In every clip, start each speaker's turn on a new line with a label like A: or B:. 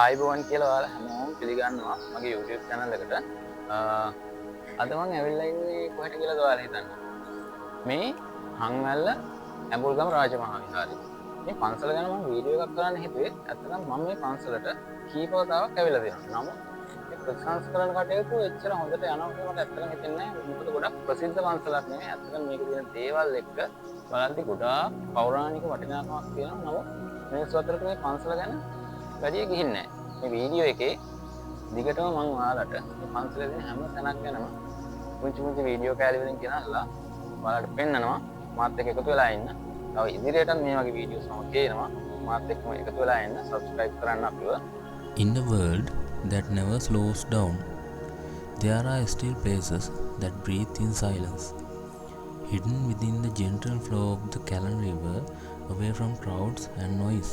A: ආයිබෝවන් කියලා ඔයාලා හැමෝම පිළිගන්නවා මගේ YouTube channel එකට. අද මම ඇවිල්ලා ඉන්නේ කොහෙට කියලාද ඔයාලා හිතන්නේ? මේ හංවැල්ල ඇඹුල්ගම රාජමහා විහාරේ. මේ පන්සල ගැන මම වීඩියෝ එකක් කරන්න හිතුවේ. ඇත්තටම මම මේ පන්සලට කීප වතාවක් ඇවිල්ලා තියෙනවා. නමුත් මේ ප්‍රතිසංස්කරණ කටයුතු එච්චර හොඳට යනවා කියලා මට ඇත්තටම හිතෙන්නේ නැහැ. මොකද ගොඩක් ප්‍රසිද්ධ පන්සලක් නෙමෙයි. ඇත්තටම මේකේ තියෙන දේවල් එක්ක බලද්දි ගොඩාක් පෞරාණික වටිනාකමක් තියෙනවා. නමුත් මිනිස්සු අතරට මේ පන්සල ගැන වැඩිය ගිහින්නේ නැහැ. මේ වීඩියෝ එකේ දිගටම මම ඔයාලට මේ පන්සලේ තියෙන හැම තැනක් ගැනම පුංචි වීඩියෝ කෑලි වලින් ගෙනල්ලා ඔයාලට පෙන්නනවා. මාත් එක්ක එකතු වෙලා ඉන්න. තව ඉදිරියටත් මේ වගේ වීඩියෝස් මම ගේනවා. මාත් එක්කම එකතු වෙලා ඉන්න. subscribe කරන්න අපිව.
B: In a world that never slows down, there are still places that breathe in silence. Hidden within the gentle flow of the Callan River, away from crowds and noise,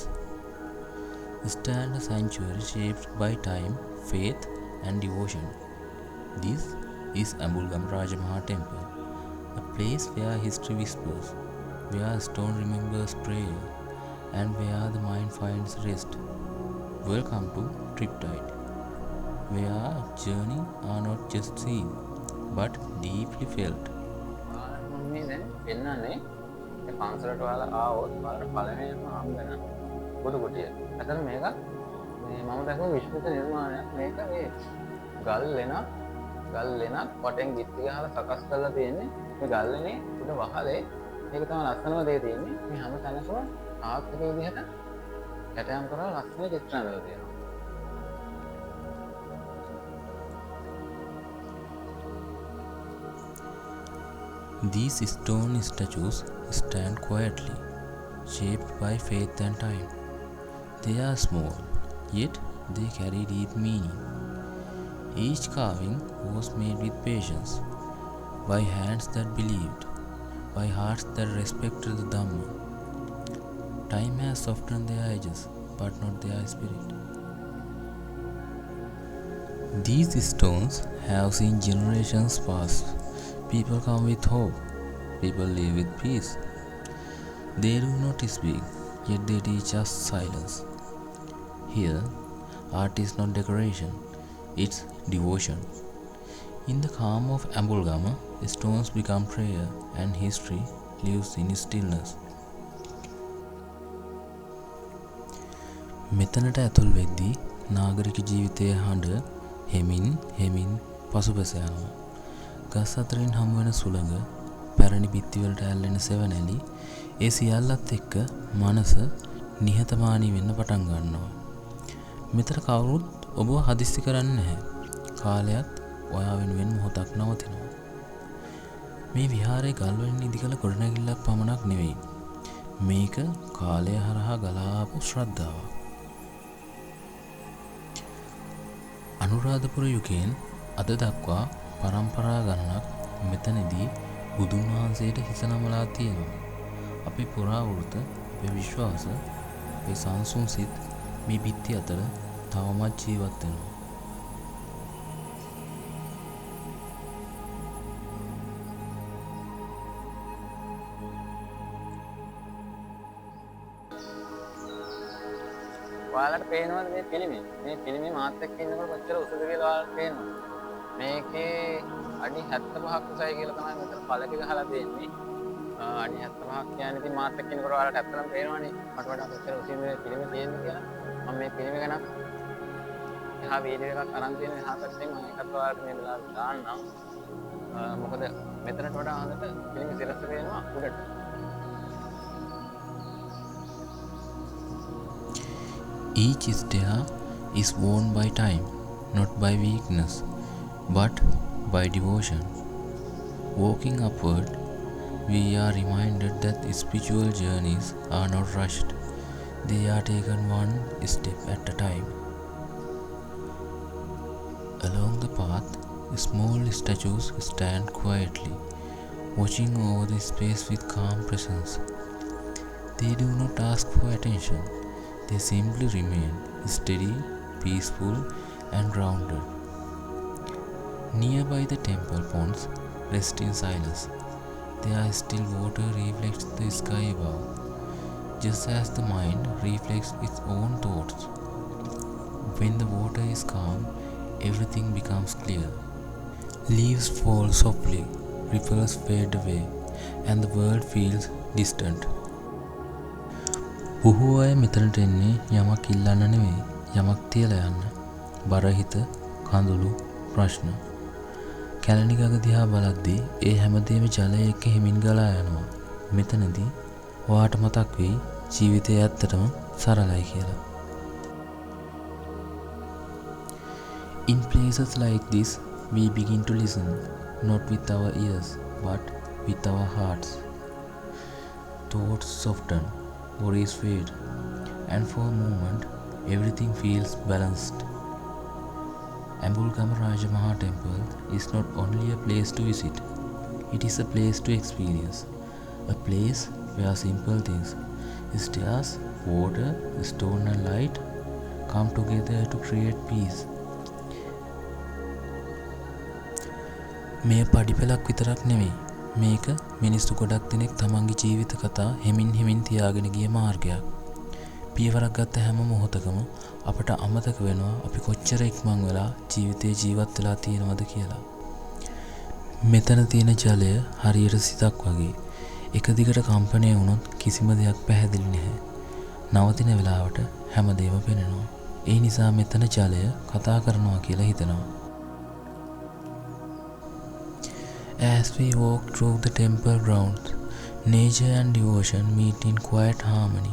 B: stand a sanctuary shaped by time, faith, and devotion. This is Ambulgam Rajamaha Temple, a place where history whispers, where stone remembers prayer, and where the mind finds rest. Welcome to Triptide, where journey are not just seen, but deeply felt.
A: මම මේ දැන් පෙන්නන්නේ මේ පන්සලට ඔයාලා ආවොත් ඔයාලට පළවෙනිම හම් වෙන බුදු කුටිය. අතන මේක මේ මම දැක්ක විශ්මිත නිර්මාණයක්. මේක මේ ගල් ලෙනක් වටෙන් ගිත්ති ගහලා සකස් කරලා තියෙන්නේ. මේ ගල් ලෙනේ උඩ වහලේ මේක තමයි ලස්සනම දේ තියෙන්නේ. මේ හැම තැනකම ආත්මික විදිහට කැටයම් කරලා ලස්සන චිත්‍ර ඇඳලා තියෙනවා.
B: These stone statues stand quietly, shaped by faith and time. They are small, yet they carry deep meaning. Each carving was made with patience, by hands that believed, by hearts that respected the Dhamma. Time has softened their edges, but not their spirit. These stones have seen generations pass. People come with hope. People live with peace. They do not speak, yet they teach us silence. Here, art is not decoration, it's devotion. In the calm of Ambulgama, stones become prayer and history lives in stillness. මෙතනට ඇතුල් වෙද්දී නාගරික ජීවිතයේ හඬ හෙමින් පසුපස යනවා. ගස් අතරින් හමු වෙන සුළඟ, පැරණි බිත්තිවලට ඇල්ලෙන සෙවණැලි, ඒ සියල්ලත් එක්ක මනස නිහතමානී වෙන්න පටන් ගන්නවා. මෙතන කවුරුත් ඔබව හදිස්සි කරන්නේ නැහැ. කාලයත් ඔයා වෙනුවෙන් මොහොතක් නවතිනවා. මේ විහාරයේ ගල් වලින් ඉදිකල ගොඩනැගිල්ලක් පමණක් නෙවෙයි. මේක කාලය හරහා ගලා ආපු ශ්‍රද්ධාවක්. අනුරාධපුර යුගයෙන් අද දක්වා පරම්පරා ගණනක් මෙතනදී බුදුන් වහන්සේට හිස නමලා තියෙනවා. අපේ පුරාවෘත, අපේ විශ්වාස, අපේ සංසුන් සිත් මේ බිත්ති අතර තවමත් ජීවත් වෙනවා.
A: ඔයාලට පේනවද මේ පිළිමය? මේ පිළිමය මාත් එක්ක ඉන්නකොට කොච්චර උසද කියලා ඔයාලට පේනවද? මේකේ අඩි 75ක් උසයි කියලා තමයි මෙතන පළක ගහලා තියෙන්නේ. අඩි 75ක් කියන්නේ ඉතින් මාත් එක්ක ඉන්නකොට ඔයාලට ඇත්තටම පේනවනේ මට වඩා කොච්චර උසින් මේ පිළිමය තියෙන්නේ කියලා. මම මේ පිළිමය ගැන එහා වීඩියෝ එකක් අරන් තියෙන එහා පැත්තෙන් මම එකත් ඔයාලට මේ වෙලාවට දාන්නම්. මොකද මෙතනට වඩා හොඳට පිළිමය සිරස්ස පේනවා උඩට.
B: Each stair is worn by time, not by weakness, but by devotion. Walking upward, we are reminded that spiritual journeys are not rushed. They are taken one step at a time. Along the path, small statues stand quietly, watching over the space with calm presence. They do not ask for attention. They simply remain steady, peaceful, and grounded. Nearby the temple ponds rest in silence. Their still water reflects the sky above, just as the mind reflects its own thoughts. When the water is calm, everything becomes clear. Leaves fall softly, ripples fade away, and the world feels distant. බොහෝ අය මෙතනට එන්නේ යමක් ඉල්ලන්න නෙවෙයි, යමක් තියලා යන්න. බරහිත, කඳුළු, ප්‍රශ්න. කැලණි ගඟ දිහා බලද්දී ඒ හැමදේම ජලය එක්ක හිමින් ගලා යනවා. මෙතනදී ඔයාට මතක් වෙයි ජීවිතය ඇත්තටම සරලයි කියලා. In places like this, we begin to listen, not with our ears, but with our hearts. Thoughts soften, worries fade, and for a moment, everything feels balanced. Ambulgama Raja Maha Temple is not only a place to visit, it is a place to experience. A place where simple things, stairs, water, stone and light, come together to create peace. මේ පඩිපෙළක් විතරක් නෙවෙයි. මේක මිනිස්සු ගොඩක් දෙනෙක් තමන්ගේ ජීවිත කතා හිමින් තියාගෙන ගිය මාර්ගයක්. පියවරක් ගත්ත හැම මොහොතකම අපට අමතක වෙනවා අපි කොච්චර ඉක්මන් වෙලා ජීවිතේ ජීවත් වෙලා තියෙනවද කියලා. මෙතන තියෙන ජලය හරියට සිතක් වගේ. එක දිගට කම්පණය වුණොත් කිසිම දෙයක් පැහැදිලි නැහැ. නවතින වෙලාවට හැමදේම පෙනෙනවා. ඒ නිසා මෙතන ජලය කතා කරනවා කියලා හිතනවා. As we walk through the temple grounds, nature and devotion meet in quiet harmony.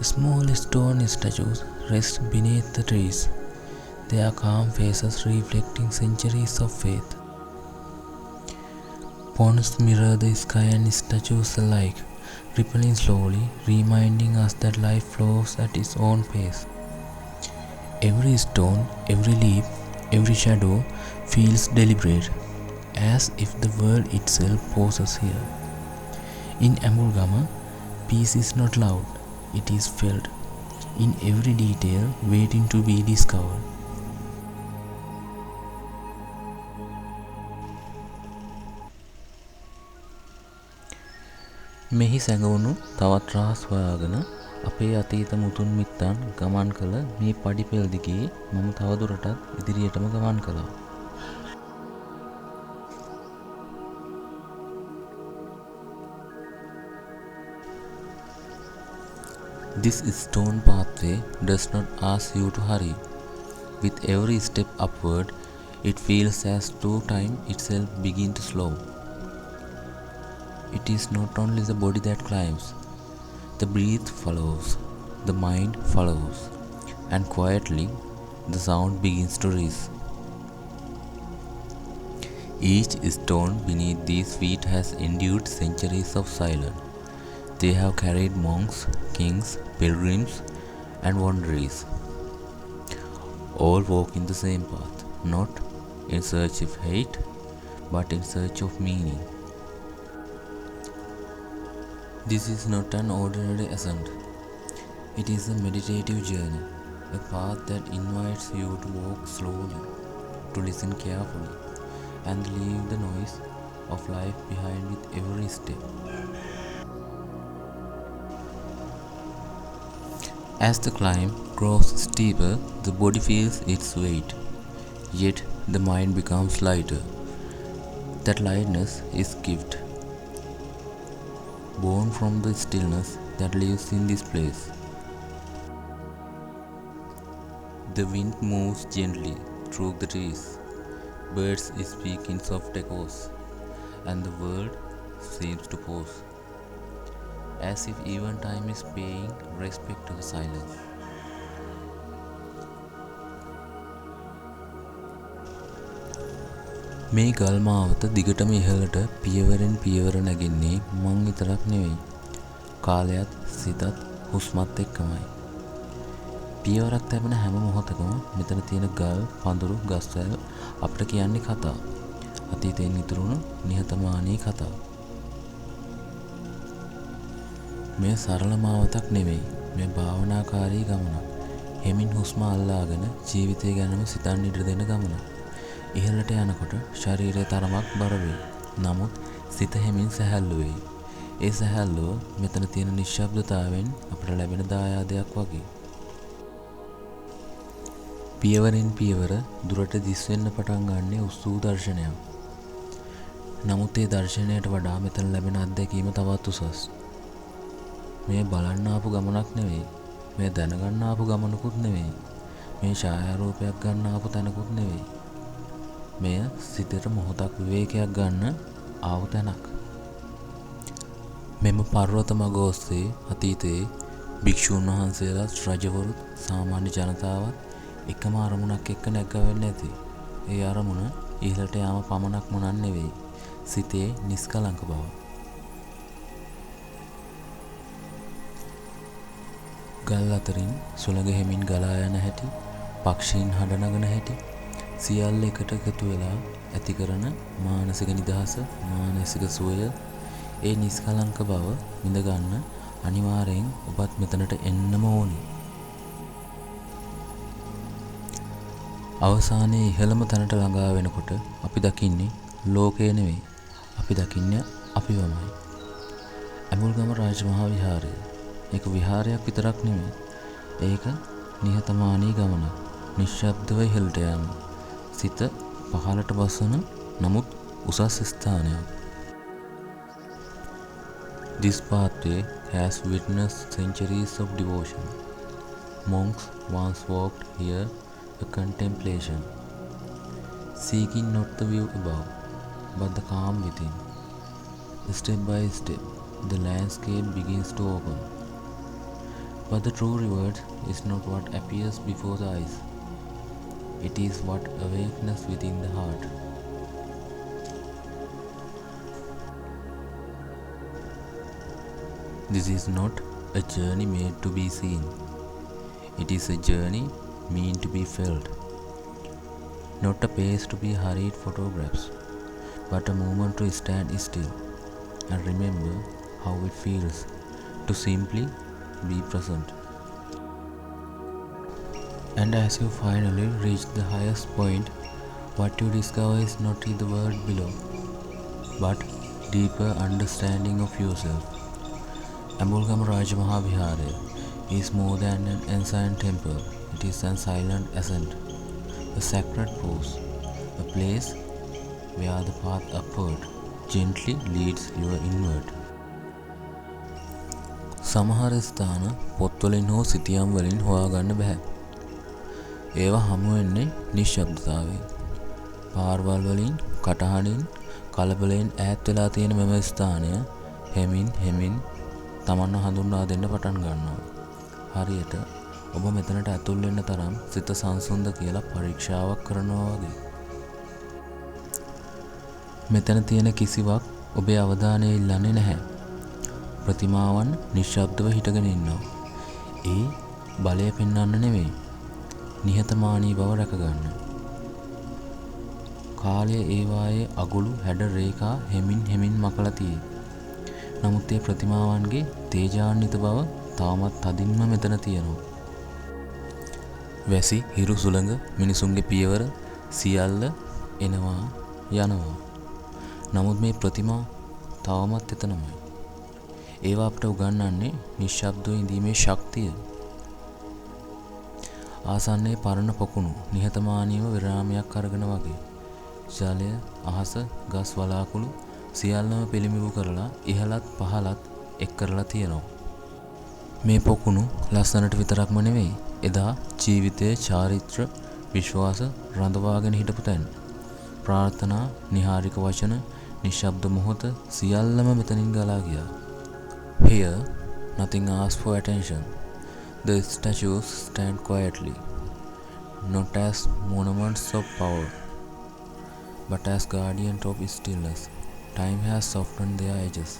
B: Small stone statues rest beneath the trees, their calm faces reflecting centuries of faith. Ponds mirror the sky and statues alike, rippling slowly, reminding us that life flows at its own pace. Every stone, every leaf, every shadow feels deliberate, as if the world itself pauses here. In Ambulgama, peace is not loud, it is felt, in every detail waiting to be discovered. මෙහි සැඟවුණු තවත් රහස් හොයාගෙන අපේ අතීත මුතුන් මිත්තන් ගමන් කළ මේ පඩිපෙළ දිගේ මම තවදුරටත් ඉදිරියටම ගමන් කළා. This stone pathway does not ask you to hurry. With every step upward, it feels as though time itself begins to slow. It is not only the body that climbs, the breath follows, the mind follows, and quietly the sound begins to rise. Each stone beneath these feet has endured centuries of silence. They have carried monks, kings, pilgrims, and wanderers. All walking the same path, not in search of hate, but in search of meaning. This is not an ordinary ascent. It is a meditative journey, a path that invites you to walk slowly, to listen carefully, and leave the noise of life behind with every step. As the climb grows steeper, the body feels its weight, yet the mind becomes lighter. That lightness is gift, born from the stillness that lives in this place. The wind moves gently through the trees, birds speak in soft echoes, and the world seems to pause, as if even time is paying respect to the silence. මේ ගල් මාවත දිගටම ඉහළට පියවරෙන් පියවර නැගින්නේ මං විතරක් නෙවෙයි. කාලයත් සිතත් හුස්මත් එක්කමයි. පියවරක් තැබෙන හැම මොහොතකම මෙතන තියෙන ගල්, පඳුරු, ගස්වැල් අපිට කියන්නේ කතා. අතීතයෙන් ඉතුරුණු නිහතමානී කතා. මේ සරල මාවතක් නෙවෙයි. මේ භාවනාකාරී ගමනක්. හෙමින් හුස්ම අල්ලාගෙන ජීවිතය ගැනම සිතන්න ඉඩ දෙන ගමනක්. ඉහළට යනකොට ශරීරය තරමක් බර වෙයි. නමුත් සිත හැමින් සැහැල්ලු වෙයි. ඒ සැහැල්ලුව මෙතන තියෙන නිශ්ශබ්දතාවෙන් අපට ලැබෙන දායාදයක් වගේ. පියවරෙන් පියවර දුරට දිස්වෙන්න පටන් ගන්නේ උස්සූ දර්ශනයක්. නමුත් ඒ දර්ශනයට වඩා මෙතන ලැබෙන අත්දැකීම තවත් උසස්. මේ බලන්න ආපු ගමනක් නෙවෙයි. මේ දැනගන්න ආපු ගමනකුත් නෙවෙයි. මේ ඡායාරූපයක් ගන්න ආපු තැනකුත් නෙවෙයි. මෙය සිතට මොහොතක් විවේකයක් ගන්න ආව තැනක්. මෙම පර්වත මග ඔස්සේ අතීතයේ භික්ෂූන් වහන්සේලාත් රජවරුත් සාමාන්‍ය ජනතාවත් එකම අරමුණක් එක්ක නැග්ගවෙන්න ඇති. ඒ අරමුණ ඉහළට යාම පමණක්ම නෙවෙයි. සිතේ නිස්කලංක බව. ගල් අතරින් සුළඟ හෙමින් ගලා යන හැටි, පක්ෂීන් හඬ නගන හැටි, සියල්ල එකට එකතු වෙලා ඇති කරන මානසික නිදහස, මානසික සුවය, ඒ නිස්කලංක බව විඳ ගන්න අනිවාර්යෙන් ඔබත් මෙතනට එන්නම ඕනි. අවසානයේ ඉහළම තැනට ළඟා වෙනකොට අපි දකින්නේ ලෝකය නෙවෙයි. අපි දකින්නේ අපිවමයි. ඇඹුල්ගම රාජමහා විහාරය. ඒක විහාරයක් විතරක් නෙවෙයි. ඒක නිහතමානී ගමනක්. නිශ්ශබ්දව ඉහළට යන්න. සිත පහළට බසන නමුත් උසස් ස්ථානයක්. This pathway has witnessed centuries of devotion. Monks once walked here a contemplation, seeking not the view above, but the calm within. Step by step, the landscape begins to open. But the true reward is not what appears before the eyes. It is what awakens within the heart. This is not a journey made to be seen. It is a journey meant to be felt. Not a pace to be hurried photographs, but a moment to stand still and remember how it feels to simply be present. And as you finally reach the highest point, what you discover is not in the world below, but deeper understanding of yourself. Ambulgama Rajamaha Vihara is more than an ancient temple. It is a silent ascent, a sacred pose, a place where the path upward gently leads you inward. සමහර ස්ථාන පොත්වලින් හෝ සිතියම් වලින් හොයාගන්න බෑ. ඒවා හමු වෙන්නේ නිශ්ශබ්දතාවයෙන්. පාරවල් වලින් කටහඬින් කලබලෙන් ඈත් වෙලා තියෙන මෙම ස්ථානය හෙමින් තමන්ව හඳුන්වා දෙන්න පටන් ගන්නවා. හරියට ඔබ මෙතනට ඇතුල් වෙන්න තරම් සිත සංසුන්ද කියලා පරීක්ෂාවක් කරනවා වගේ. මෙතන තියෙන කිසිවක් ඔබේ අවධානය ඉල්ලන්නේ නැහැ. ප්‍රතිමාවන් නිශ්ශබ්දව හිටගෙන ඉන්නවා. ඒ බලය පෙන්වන්න නෙවෙයි. නිහතමානී බව රැකගන්න. කාලය ඒවායේ අගුළු හැඩ රේඛා හෙමින් මකලා තියෙයි. නමුත් ඒ ප්‍රතිමාවන්ගේ තේජාන්විත බව තාමත් තදින්ම මෙතන තියෙනවා. වැසි හිරු සුළඟ මිනිසුන්ගේ පියවර සියල්ල එනවා යනවා. නමුත් මේ ප්‍රතිමා තවමත් එතනමයි. ඒවා අපට උගන්වන්නේ නිශ්ශබ්දව ඉඳීමේ ශක්තිය. ආසන්නයේ පරණ පොකුණු නිහතමානීව විරාමයක් අරගෙන වගේ. ජලය, අහස, ගස් වලාකුළු සියල්ලම පිළිඹු කරලා ඉහළත් පහළත් එක් කරලා තියෙනවා. මේ පොකුණු ලස්සනට විතරක්ම නෙවෙයි. එදා ජීවිතයේ චාරිත්‍ර විශ්වාස රඳවාගෙන හිටපු තැන. ප්‍රාර්ථනා, නිහාරික වචන, නිශ්ශබ්ද මොහොත සියල්ලම මෙතනින් ගලා ගියා. Here, nothing asks for attention. The statues stand quietly, not as monuments of power, but as guardians of stillness. Time has softened their edges,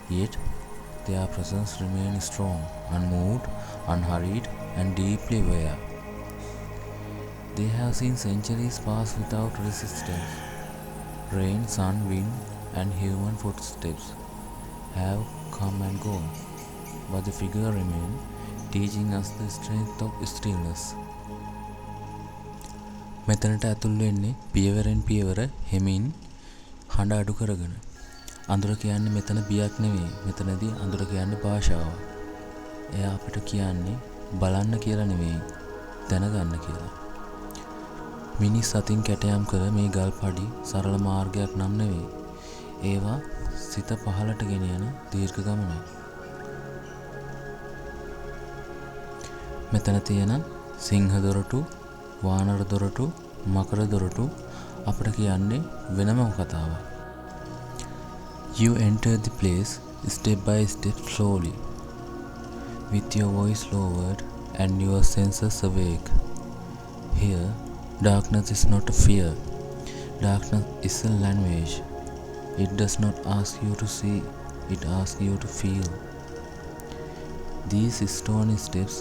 B: yet their presence remains strong, unmoved, unhurried, and deeply aware. They have seen centuries pass without resistance. Rain, sun, wind, and human footsteps have come and gone, but the figure remains, teaching us the strength of stillness. මෙතනට ඇතුල් වෙන්නේ පියවරෙන් පියවර හෙමින් හඬ අඩු කරගෙන. අඳුර කියන්නේ මෙතන බියක් නෙවෙයි. මෙතනදී අඳුර කියන්නේ භාෂාවක්. එයා අපිට කියන්නේ බලන්න කියලා නෙවෙයි, දැනගන්න කියලා. මිනිස් අතින් කැටයම් කර මේ ගල් පඩි සරල මාර්ගයක් නම් නෙවෙයි. ඒවා සිත පහළට ගෙන යන දීර්ඝ ගමනක්. මෙතන තියෙන සිංහ දොරටු, වානර දොරටු, මකර දොරටු අපට කියන්නේ වෙනම කතාවක්. You enter the place step by step slowly, with your voice lowered and your senses awake. Here, darkness is not a fear. Darkness is a language. It does not ask you to see, it asks you to feel. These stone steps,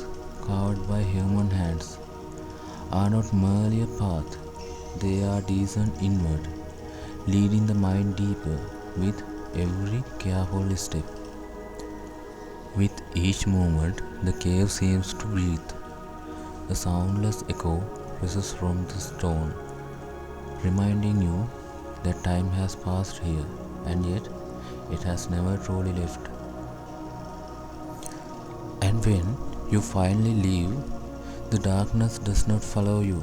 B: carved by human hands, are not merely a path, they are descent inward, leading the mind deeper with every careful step. With each movement, the cave seems to breathe. A soundless echo rises from the stone, reminding you that time has passed here, and yet it has never truly left. And when you finally leave, the darkness does not follow you,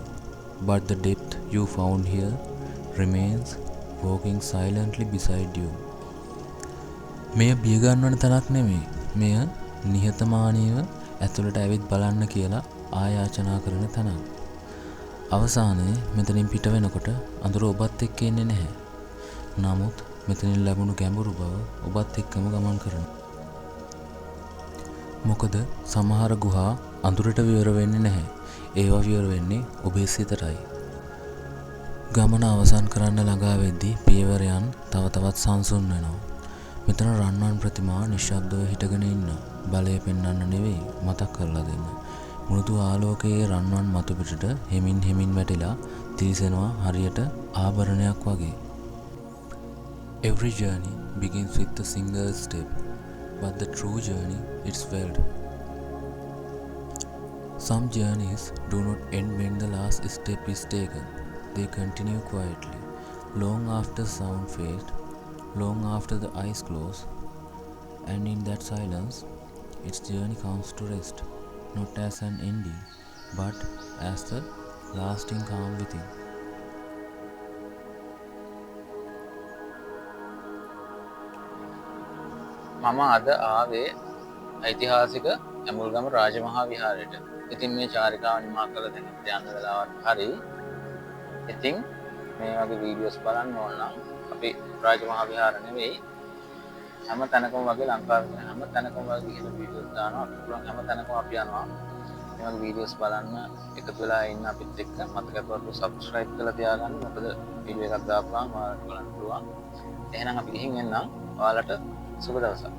B: but the depth you found here remains, walking silently beside you. මෙය බිය ගන්නවන තැනක් නෙමෙයි. මෙය නිහතමානීව ඇතුළට ඇවිත් බලන්න කියලා ආයාචනා කරන තැනක්. අවසානයේ මෙතනින් පිට වෙනකොට අඳුර ඔබත් එක්ක එන්නේ නැහැ. නමුත් මෙතනින් ලැබුණු ගැඹුරු බව ඔබත් එක්කම ගමන් කරනවා. මොකද සමහර ගුහා අඳුරට විවර වෙන්නේ නැහැ. ඒවා විවර වෙන්නේ ඔබේ සිතටයි. ගමන අවසන් කරන්න ළඟා වෙද්දී පියවරයන් තව තවත් සංසුන් වෙනවා. මෙතන රන්වන් ප්‍රතිමා නිශ්ශබ්දව හිටගෙන ඉන්නවා. බලය පෙන්වන්න නෙවෙයි, මතක් කරලා දෙන්න. මෘදු ආලෝකයේ රන්වන් මතු පිටට හෙමින් හෙමින් වැටිලා තිරිසෙනවා හරියට ආභරණයක් වගේ. Every journey begins with a single step, but the true journey is felt. Some journeys do not end when the last step is taken. They continue quietly, long after sound fades, long after the eyes close, and in that silence, its journey comes to rest, not as an ending, but as the lasting calm within.
A: මම අද ආවේ ඓතිහාසික ඇඹුල්ගම රාජමහා විහාරයට. ඉතින් මේ චාරිකාව නිමා කළ දැන් අපිට යන්න වෙලාවක් හරි. ඉතින් මේ වගේ වීඩියෝස් බලන්න ඕන නම් අපි රාජමහා විහාර නෙවෙයි හැම තැනකම වගේ ලංකාවේ තියෙන හැම තැනකම වගේ ගිහලා වීඩියෝස් දානවා. අපි පුළුවන් හැම තැනකම අපි යනවා. මේ වගේ වීඩියෝස් බලන්න එකතු වෙලා ඉන්න අපිත් එක්ක මතකපොරට subscribe කරලා තියාගන්න. මොකද වීඩියෝ එකක් දාපුවාම ඔයාලට බලන්න පුළුවන්. එහෙනම් අපි ගිහින් එන්නම්. ඔයාලට සුබ දවසක්.